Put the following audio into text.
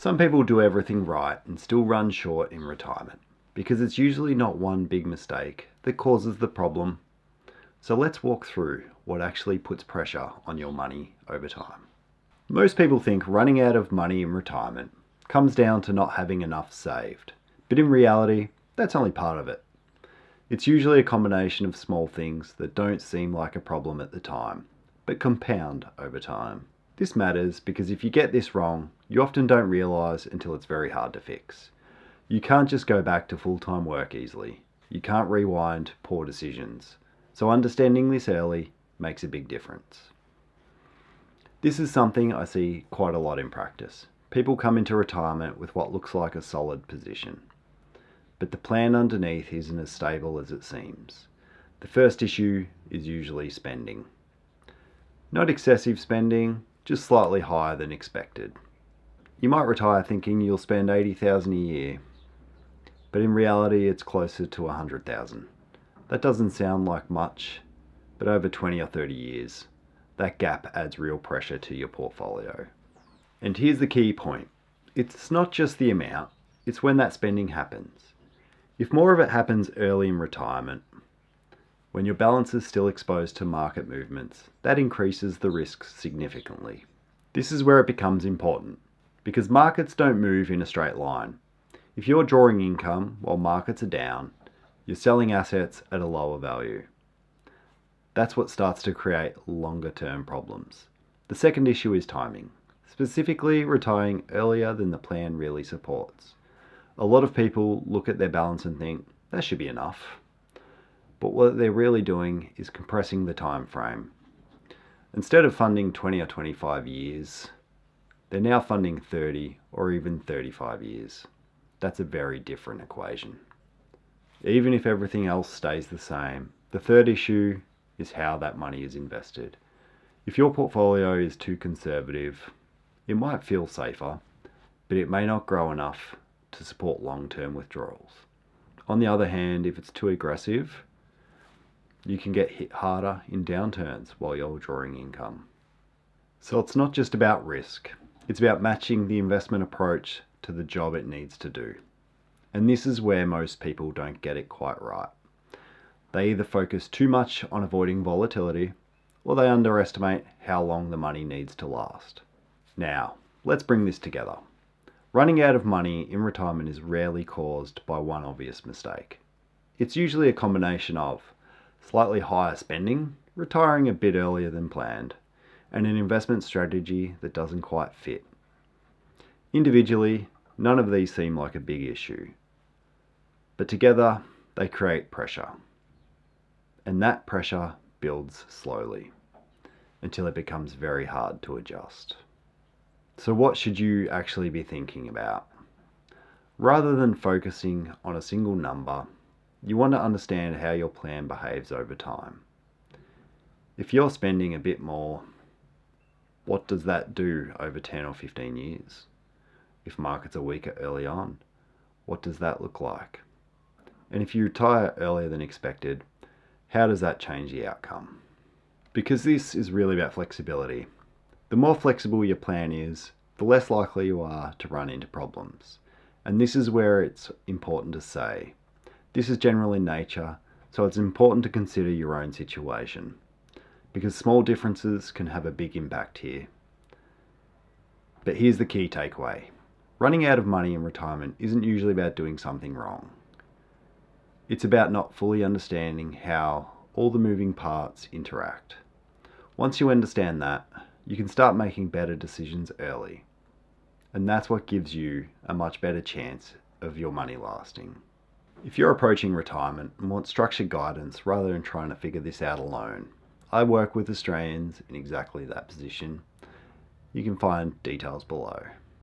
Some people do everything right and still run short in retirement because it's usually not one big mistake that causes the problem. So let's walk through what actually puts pressure on your money over time. Most people think running out of money in retirement comes down to not having enough saved, but in reality, that's only part of it. It's usually a combination of small things that don't seem like a problem at the time, but compound over time. This matters because if you get this wrong, you often don't realise until it's very hard to fix. You can't just go back to full-time work easily. You can't rewind poor decisions. So understanding this early makes a big difference. This is something I see quite a lot in practice. People come into retirement with what looks like a solid position, but the plan underneath isn't as stable as it seems. The first issue is usually spending. Not excessive spending, just slightly higher than expected. You might retire thinking you'll spend $80,000 a year, but in reality it's closer to $100,000. That doesn't sound like much, but over 20 or 30 years, that gap adds real pressure to your portfolio. And here's the key point. It's not just the amount, it's when that spending happens. If more of it happens early in retirement, when your balance is still exposed to market movements, that increases the risk significantly. This is where it becomes important, because markets don't move in a straight line. If you're drawing income while markets are down, you're selling assets at a lower value. That's what starts to create longer-term problems. The second issue is timing, specifically retiring earlier than the plan really supports. A lot of people look at their balance and think, that should be enough. But what they're really doing is compressing the time frame. Instead of funding 20 or 25 years, they're now funding 30 or even 35 years. That's a very different equation. Even if everything else stays the same, the third issue is how that money is invested. If your portfolio is too conservative, it might feel safer, but it may not grow enough to support long-term withdrawals. On the other hand, if it's too aggressive, you can get hit harder in downturns while you're drawing income. So it's not just about risk, it's about matching the investment approach to the job it needs to do. And this is where most people don't get it quite right. They either focus too much on avoiding volatility, or they underestimate how long the money needs to last. Now, let's bring this together. Running out of money in retirement is rarely caused by one obvious mistake. It's usually a combination of slightly higher spending, retiring a bit earlier than planned, and an investment strategy that doesn't quite fit. Individually, none of these seem like a big issue, but together they create pressure. And that pressure builds slowly until it becomes very hard to adjust. So what should you actually be thinking about? Rather than focusing on a single number, you want to understand how your plan behaves over time. If you're spending a bit more, what does that do over 10 or 15 years? If markets are weaker early on, what does that look like? And if you retire earlier than expected, how does that change the outcome? Because this is really about flexibility. The more flexible your plan is, the less likely you are to run into problems. And this is where it's important to say, this is general in nature, so it's important to consider your own situation, because small differences can have a big impact here. But here's the key takeaway. Running out of money in retirement isn't usually about doing something wrong. It's about not fully understanding how all the moving parts interact. Once you understand that, you can start making better decisions early. And that's what gives you a much better chance of your money lasting. If you're approaching retirement and want structured guidance rather than trying to figure this out alone, I work with Australians in exactly that position. You can find details below.